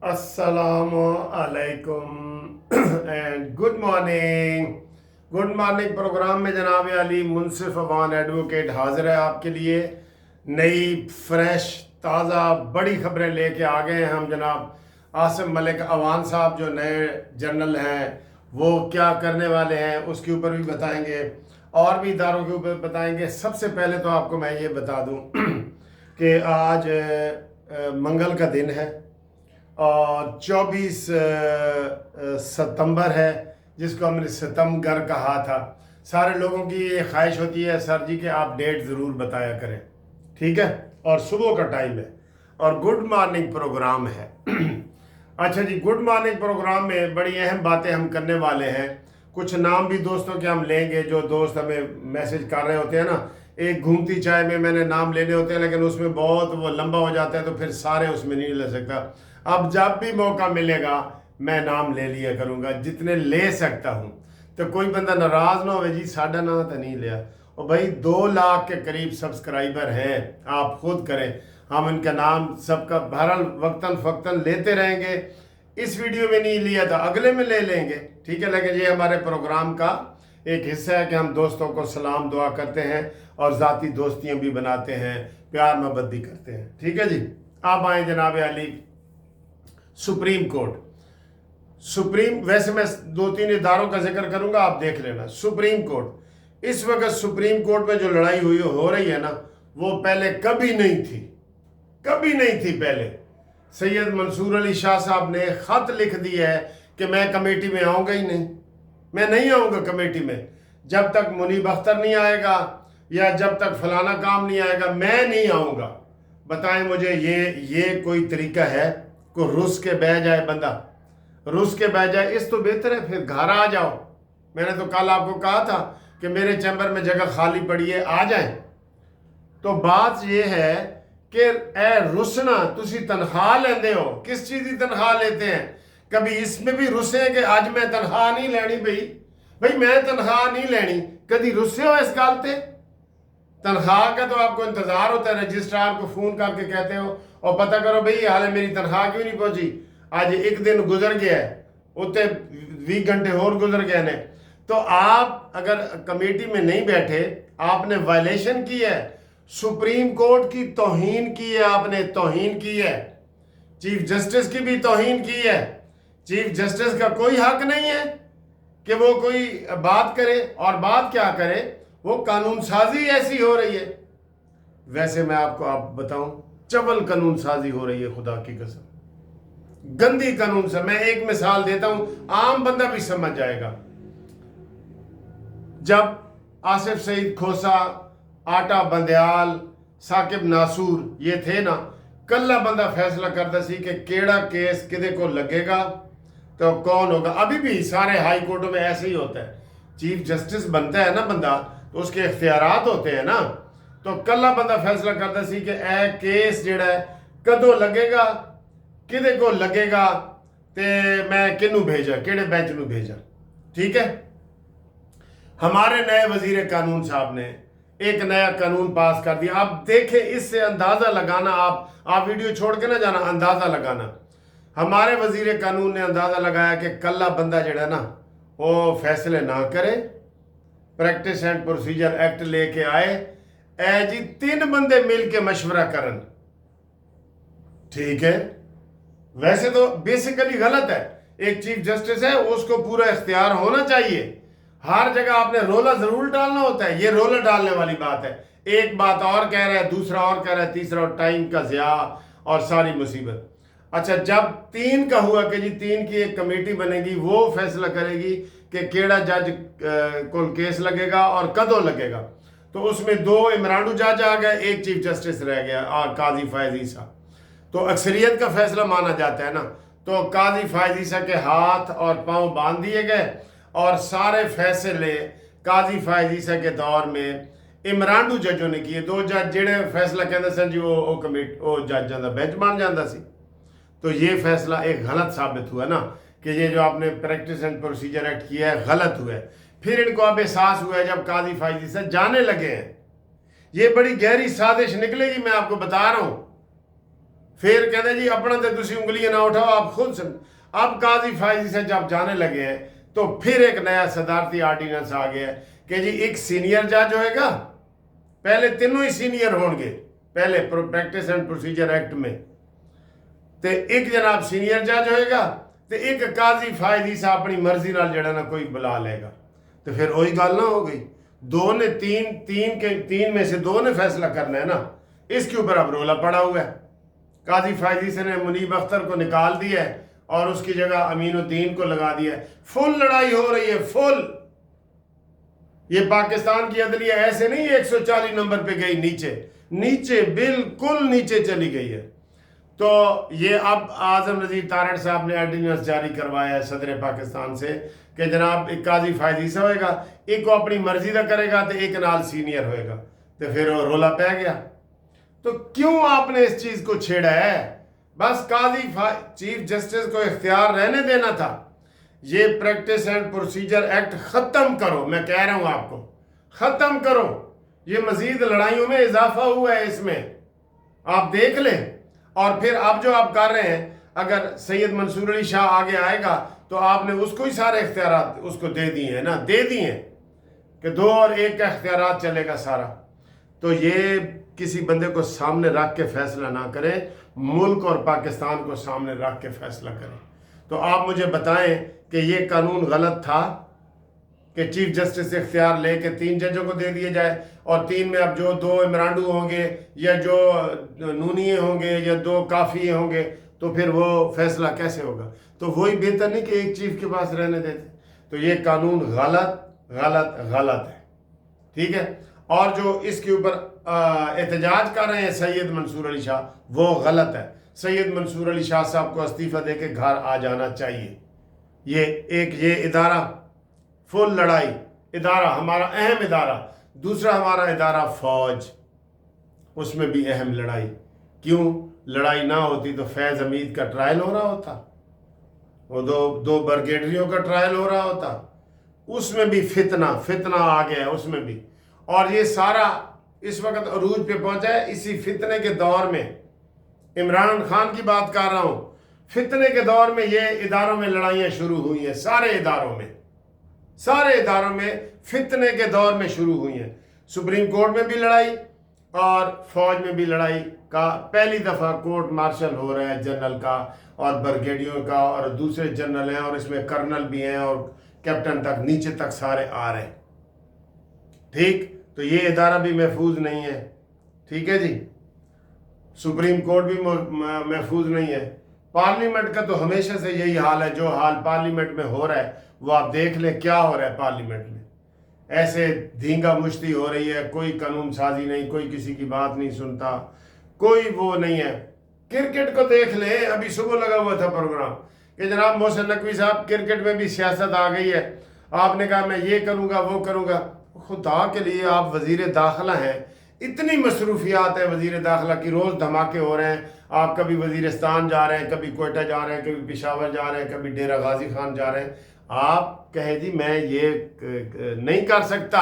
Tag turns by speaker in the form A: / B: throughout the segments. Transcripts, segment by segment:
A: अस्सलामु अलैकुम and good morning program में जनाब अली मुनसिफ अवान एडवोकेट हाजिर है आपके लिए। नई फ्रेश ताज़ा बड़ी खबरें लेके आ गए हैं हम जनाब। आसिम मलिक अवान साहब जो नए जनरल हैं वो क्या करने वाले हैं उसके ऊपर भी बताएंगे और भी इदारों के ऊपर बताएंगे। सबसे पहले तो आपको मैं ये बता दूं कि आज मंगल का दिन है और 24 सितंबर है, जिसको हमने सितमगर कहा था। सारे लोगों की ये ख्वाहिश होती है सर जी कि आप डेट ज़रूर बताया करें, ठीक है। और सुबह का टाइम है और गुड मॉर्निंग प्रोग्राम है। अच्छा जी, गुड मॉर्निंग प्रोग्राम में बड़ी अहम बातें हम करने वाले हैं। कुछ नाम भी दोस्तों के हम लेंगे जो दोस्त हमें मैसेज कर रहे होते हैं ना। एक घूमती चाय में मैंने नाम लेने होते हैं लेकिन उसमें बहुत वो लंबा हो जाता है तो फिर सारे उसमें नहीं ले सकता। अब जब भी मौका मिलेगा मैं नाम ले लिया करूँगा जितने ले सकता हूँ, तो कोई बंदा नाराज़ ना हो जी साढ़ा ना तो नहीं लिया। और भाई 2 लाख के करीब सब्सक्राइबर हैं, आप खुद करें। हम इनका नाम सबका बहरहाल वक्तन फ़क्तन लेते रहेंगे। इस वीडियो में नहीं लिया था, अगले में ले लेंगे, ठीक है। लेकिन ये हमारे प्रोग्राम का एक हिस्सा है कि हम दोस्तों को सलाम दुआ करते हैं और ज़ाती दोस्तियाँ भी बनाते हैं, प्यार मोहब्बत भी करते हैं, ठीक है जी। आप आए जनाब अली सुप्रीम कोर्ट। वैसे मैं 2-3 इदारों का जिक्र करूंगा, आप देख लेना। सुप्रीम कोर्ट इस वक्त सुप्रीम कोर्ट में जो लड़ाई हो रही है ना, वो पहले कभी नहीं थी पहले। सैयद मंसूर अली शाह साहब ने खत लिख दिया है कि मैं कमेटी में आऊँगा ही नहीं, मैं नहीं आऊँगा कमेटी में जब तक मुनीब अख्तर नहीं आएगा या जब तक फलाना काम नहीं आएगा, मैं नहीं आऊँगा। बताएं मुझे ये कोई तरीका है? को रुस के बह जाए बंदा, रुस के बह जाए, इस तो बेहतर है फिर घर आ जाओ। मैंने तो कल आपको कहा था कि मेरे चैम्बर में जगह खाली पड़ी है, आ जाएं। तो बात ये है कि ए रुसना तुसी तनख्वाह लेंदे हो, किस चीज़ की तनख्वाह लेते हैं? कभी इसमें भी रुसे कि आज मैं तनख्वाह नहीं लेनी। भाई मैं तनख्वाह नहीं लेनी, कभी रुसे हो इस गल ते? तनख्वाह का तो आपको इंतज़ार होता है, रजिस्ट्रार को फ़ोन करके कहते हो और पता करो भाई हाले मेरी तनख्वाह क्यों नहीं पहुंची, आज एक दिन गुजर गया है, उत्ते 20 घंटे और गुजर गए ने। तो आप अगर कमेटी में नहीं बैठे, आपने वायलेशन की है, सुप्रीम कोर्ट की तौहीन की है, आपने तौहीन की है, चीफ जस्टिस की भी तौहीन की है। चीफ जस्टिस का कोई हक नहीं है कि वो कोई बात करे, और बात क्या करे, वो कानून साजी ऐसी हो रही है। वैसे मैं आपको बताऊं, चवल कानून साजी हो रही है, खुदा की कसम गंदी कानून से। मैं एक मिसाल देता हूं, आम बंदा भी समझ जाएगा। जब आसिफ सईद खोसा, आटा बंदयाल, साकिब नासूर ये थे ना, कल्ला बंदा फैसला करता सी कि केड़ा केस किदे को लगेगा तो कौन होगा। अभी भी सारे हाई कोर्टों में ऐसे ही होता है। चीफ जस्टिस बनता है ना बंदा, तो उसके इख्तियारात होते हैं ना। तो कल्ला बंदा फैसला करता सी कि ए केस जेड़ा है कदों लगेगा, किदे को लगेगा, ते मैं किनू भेजा, केड़े बेंच नू भेजा, ठीक है। हमारे नए वजीर कानून साहब ने एक नया कानून पास कर दिया। आप देखें, इससे अंदाजा लगाना, आप वीडियो छोड़ के ना जाना, अंदाजा लगाना। हमारे वजीर कानून ने अंदाजा लगाया कि कल्ला बंदा जेड़ा ना वो फैसले ना करे, प्रैक्टिस एंड प्रोसीजर एक्ट लेके आए, ए जी 3 बंदे मिल के मशवरा करन, ठीक है। वैसे तो बेसिकली गलत है, एक चीफ जस्टिस है उसको पूरा इख्तियार होना चाहिए। हर जगह आपने रोला जरूर डालना होता है, ये रोला डालने वाली बात है। एक बात और कह रहा है, दूसरा और कह रहा है, तीसरा और टाइम का ज़िया और सारी मुसीबत। अच्छा, जब 3 का हुआ कि जी 3 की एक कमेटी बनेगी, वो फैसला करेगी कि केड़ा जज को केस लगेगा और कदों लगेगा। तो उसमें 2 इमरानू जज आ गए, एक चीफ जस्टिस रह गया और काजी फायज ईसा। तो अक्सरियत का फैसला माना जाता है ना, तो काजी फायज ईसा के हाथ और पांव बांध दिए गए और सारे फैसले काजी फायज ईसा के दौर में इमरानू जजों ने किए। 2 जज जेड़े फैसला कहते सन जी वो कमेटी वो जजां दा बेंच बन जाता सी। तो ये फैसला एक गलत साबित हुआ ना कि ये जो आपने प्रैक्टिस एंड प्रोसीजर एक्ट किया है गलत हुआ है। फिर इनको अब एहसास हुआ है जब काजी फायजी से जाने लगे हैं, ये बड़ी गहरी साजिश निकलेगी, मैं आपको बता रहा हूं। پھر کہتے ہیں جی اپنا تو تسی انگلیاں نہ اٹھاؤ، آپ خود سن. اب قاضی فائزی سے جب جانے لگے ہیں تو پھر ایک نیا صدارتی آرڈیننس آ گیا ہے کہ جی ایک سینئر جج ہوئے گا، پہلے تینوں ہی سینئر ہون گے پہلے پریکٹس اینڈ پروسیجر ایکٹ میں، تے ایک جناب سینئر جج ہوئے گا تے ایک قاضی فائزی سے اپنی مرضی نال جڑا نا کوئی بلا لے گا. تو پھر وہی گل نہ ہو گئی، دو نے تین میں سے دو نے فیصلہ کرنا ہے نا. اس کے اوپر اب رولا پڑا ہوا ہے. قاضی فائزی سے نے منیب اختر کو نکال دیا ہے اور اس کی جگہ امین الدین کو لگا دیا ہے. فل لڑائی ہو رہی ہے، فل. یہ پاکستان کی عدلیہ ایسے نہیں 140 نمبر پہ گئی، نیچے بالکل نیچے چلی گئی ہے. تو یہ اب اعظم نذیر تارڑ صاحب نے آرڈیننس جاری کروایا ہے صدر پاکستان سے کہ جناب ایک قاضی فائزی سے ہوئے گا، ایک کو اپنی مرضی کا کرے گا تو ایک نال سینئر ہوئے گا. تو پھر وہ رولا پہ گیا. تو کیوں آپ نے اس چیز کو چھیڑا ہے؟ بس قاضی چیف جسٹس کو اختیار رہنے دینا تھا. یہ پریکٹس اینڈ پروسیجر ایکٹ ختم کرو، میں کہہ رہا ہوں آپ کو ختم کرو. یہ مزید لڑائیوں میں اضافہ ہوا ہے اس میں، آپ دیکھ لیں. اور پھر اب جو آپ کر رہے ہیں، اگر سید منصور علی شاہ آگے آئے گا تو آپ نے اس کو ہی سارے اختیارات اس کو دے دیے ہیں نا، دے دیے ہیں کہ 2 اور 1 کا اختیارات چلے گا سارا. تو یہ کسی بندے کو سامنے رکھ کے فیصلہ نہ کریں، ملک اور پاکستان کو سامنے رکھ کے فیصلہ کریں. تو آپ مجھے بتائیں کہ یہ قانون غلط تھا کہ چیف جسٹس سے اختیار لے کے 3 ججوں کو دے دیے جائے، اور 3 میں اب جو 2 عمرانڈو ہوں گے یا جو نونیے ہوں گے یا 2 کافی ہوں گے تو پھر وہ فیصلہ کیسے ہوگا؟ تو وہی بہتر نہیں کہ ایک چیف کے پاس رہنے دیتے. تو یہ قانون غلط ہے، ٹھیک ہے. اور جو اس کے اوپر احتجاج کر رہے ہیں سید منصور علی شاہ، وہ غلط ہے. سید منصور علی شاہ صاحب کو استعفیٰ دے کے گھر آ جانا چاہیے. یہ ادارہ فل لڑائی ادارہ، ہمارا اہم ادارہ. دوسرا ہمارا ادارہ فوج، اس میں بھی اہم لڑائی. کیوں؟ لڑائی نہ ہوتی تو فیض حمید کا ٹرائل ہو رہا ہوتا، وہ دو برگیڈریوں کا ٹرائل ہو رہا ہوتا. اس میں بھی فتنہ آ گیا ہے اس میں بھی. اور یہ سارا اس وقت عروج پہ پہنچا ہے اسی فتنے کے دور میں. عمران خان کی بات کر رہا ہوں، فتنے کے دور میں یہ اداروں میں لڑائیاں شروع ہوئی ہیں. سارے اداروں میں فتنے کے دور میں شروع ہوئی ہیں. سپریم کورٹ میں بھی لڑائی اور فوج میں بھی لڑائی کا پہلی دفعہ کورٹ مارشل ہو رہا ہے جنرل کا اور برگیڈیوں کا، اور دوسرے جنرل ہیں اور اس میں کرنل بھی ہیں اور کیپٹن تک نیچے تک سارے آ رہے ہیں. ٹھیک، تو یہ ادارہ بھی محفوظ نہیں ہے. ٹھیک ہے جی، سپریم کورٹ بھی محفوظ نہیں ہے. پارلیمنٹ کا تو ہمیشہ سے یہی حال ہے. جو حال پارلیمنٹ میں ہو رہا ہے وہ آپ دیکھ لیں کیا ہو رہا ہے پارلیمنٹ میں. ایسے دھینگا مشتی ہو رہی ہے، کوئی قانون سازی نہیں، کوئی کسی کی بات نہیں سنتا، کوئی وہ نہیں ہے. کرکٹ کو دیکھ لیں، ابھی صبح لگا ہوا تھا پروگرام کہ جناب محسن نقوی صاحب کرکٹ میں بھی سیاست آ گئی ہے. آپ نے کہا میں یہ کروں گا وہ کروں گا. خدا کے لیے آپ وزیر داخلہ ہیں، اتنی مصروفیات ہے وزیر داخلہ کی، روز دھماکے ہو رہے ہیں. آپ کبھی وزیرستان جا رہے ہیں، کبھی کوئٹہ جا رہے ہیں، کبھی پشاور جا رہے ہیں، کبھی ڈیرہ غازی خان جا رہے ہیں. آپ کہے جی میں یہ نہیں کر سکتا،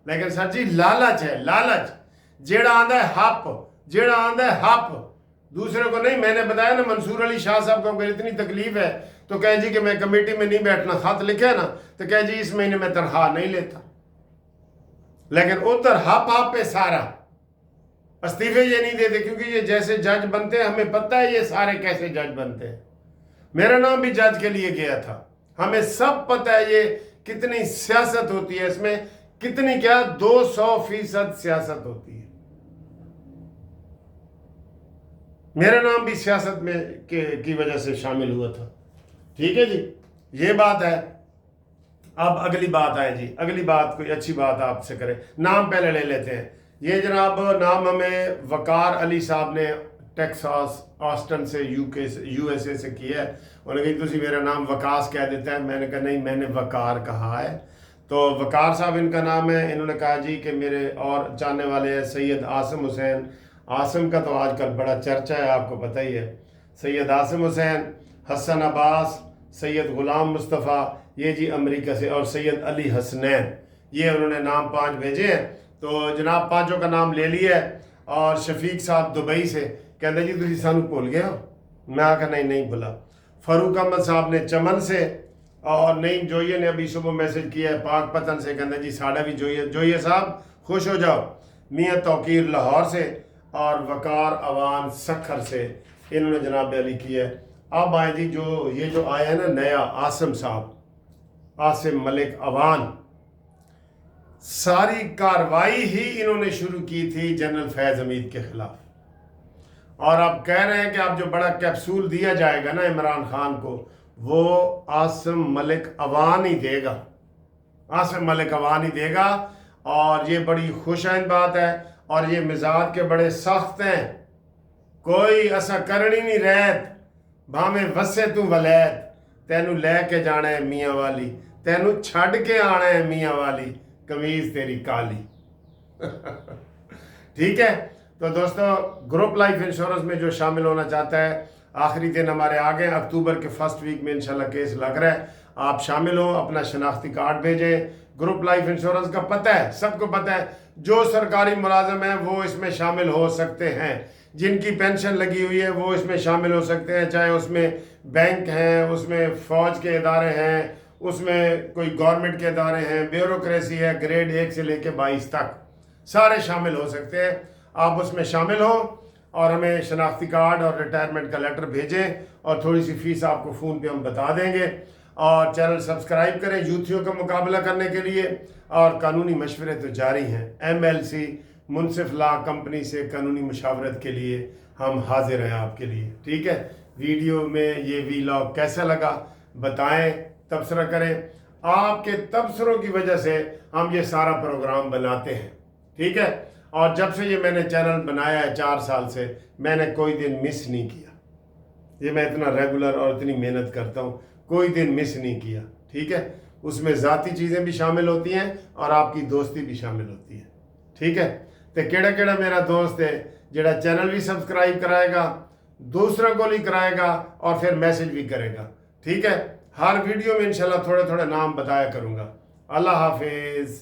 A: لیکن سر جی لالچ ہے، لالچ. جیڑا آندہ ہے ہپ دوسرے کو نہیں. میں نے بتایا نا منصور علی شاہ صاحب کو اگر اتنی تکلیف ہے تو کہے جی کہ میں کمیٹی میں نہیں بیٹھنا. خط لکھے نا تو کہے جی اس مہینے میں تنخواہ نہیں لیتا. لیکن ادھر ہپ پہ سارا استعفے یہ نہیں دیتے، کیونکہ یہ جیسے جج بنتے ہیں ہمیں پتہ ہے یہ سارے کیسے جج بنتے ہیں. میرا نام بھی جج کے لیے گیا تھا، ہمیں سب پتہ ہے یہ کتنی سیاست ہوتی ہے اس میں، کتنی کیا 200% سیاست ہوتی ہے. میرا نام بھی سیاست میں کی وجہ سے شامل ہوا تھا. ٹھیک ہے جی، یہ بات ہے. اب اگلی بات آئے جی، اگلی بات کوئی اچھی بات آپ سے کرے. نام پہلے لے لیتے ہیں. یہ جناب نام ہمیں وقار علی صاحب نے ٹیکساس آسٹن سے یو ایس اے سے کیا ہے. انہوں نے کہا تسی میرا نام وقاص کہہ دیتا ہے. میں نے کہا نہیں، میں نے وقار کہا ہے. تو وقار صاحب ان کا نام ہے. انہوں نے کہا جی کہ میرے اور جاننے والے ہیں سید عاصم حسین. عاصم کا تو آج کل بڑا چرچا ہے، آپ کو پتہ ہی ہے. سید عاصم حسین، حسن عباس، سید غلام مصطفیٰ، یہ جی امریکہ سے، اور سید علی حسنین. یہ انہوں نے نام 5 بھیجے ہیں. تو جناب 5 کا نام لے لیا ہے. اور شفیق صاحب دبئی سے कहते जी तुसी सानू भुल गए हो। मैं आखा नहीं भुला। फारूक अहमद साहब ने चमन से और नईम जोइया ने अभी सुबह मैसेज किया है पाक पतन से, कहते जी साड़ा भी जोइया साहब खुश हो जाओ। मियाँ तौकीर लाहौर से और वकार अवान सखर से इन्होंने जनाब अली किया है। अब आए जी जो आया है ना नया आसिम साहब, आसिम मलिक अवान, सारी कार्रवाई ही इन्होंने शुरू की थी जनरल फैज़ हमीद के खिलाफ। और अब कह रहे हैं कि अब जो बड़ा कैप्सूल दिया जाएगा ना इमरान खान को, वो आसिम मलिक अवान ही देगा, आसिम मलिक अवान ही देगा। और ये बड़ी खुशाइंद बात है। और ये मिजाज के बड़े सख्त हैं, कोई ऐसा करनी नहीं रहत, भावें वसे तू वलैत, तैनू लैके जाना है मियाँ वाली, तैनू छड़ के आना है मियाँ वाली, कमीज तेरी काली। ठीक है। तो दोस्तों ग्रुप लाइफ इंश्योरेंस में जो शामिल होना चाहता है, आखिरी दिन हमारे आ गए, अक्टूबर के फर्स्ट वीक में इंशाल्लाह केस लग रहा है। आप शामिल हो, अपना शनाख्ती कार्ड भेजें। ग्रुप लाइफ इंश्योरेंस का पता है, सबको पता है, जो सरकारी मुलाजिम है वो इसमें शामिल हो सकते हैं, जिनकी पेंशन लगी हुई है वो इसमें शामिल हो सकते हैं, चाहे उसमें बैंक हैं, उसमें फ़ौज के इदारे हैं, उसमें कोई गवर्नमेंट के इदारे हैं, ब्यूरोक्रेसी है, ग्रेड 1 से लेकर 22 तक सारे शामिल हो सकते हैं। आप उसमें शामिल हो और हमें शनाख्ती कार्ड और रिटायरमेंट का लेटर भेजें और थोड़ी सी फीस आपको फ़ोन पे हम बता देंगे। और चैनल सब्सक्राइब करें यूथियों का मुकाबला करने के लिए। और कानूनी मशवरे तो जारी हैं, MLC मुनसिफ लॉ कंपनी से कानूनी मशावरत के लिए हम हाजिर हैं आपके लिए। ठीक है। वीडियो में ये वीलॉग कैसा लगा बताएं, तबसरा करें। आपके तबसरों की वजह से हम ये सारा प्रोग्राम बनाते हैं। ठीक है। और जब से ये मैंने चैनल बनाया है 4 साल से, मैंने कोई दिन मिस नहीं किया। ये मैं इतना रेगुलर और इतनी मेहनत करता हूँ, कोई दिन मिस नहीं किया। ठीक है। उसमें ज़ाती चीज़ें भी शामिल होती हैं और आपकी दोस्ती भी शामिल होती है। ठीक है। तो केड़ा मेरा दोस्त है जेड़ा चैनल भी सब्सक्राइब कराएगा, दूसरों को भी कराएगा और फिर मैसेज भी करेगा। ठीक है। हर वीडियो में इंशाल्लाह थोड़े थोड़े नाम बताया करूँगा। अल्लाह हाफिज़।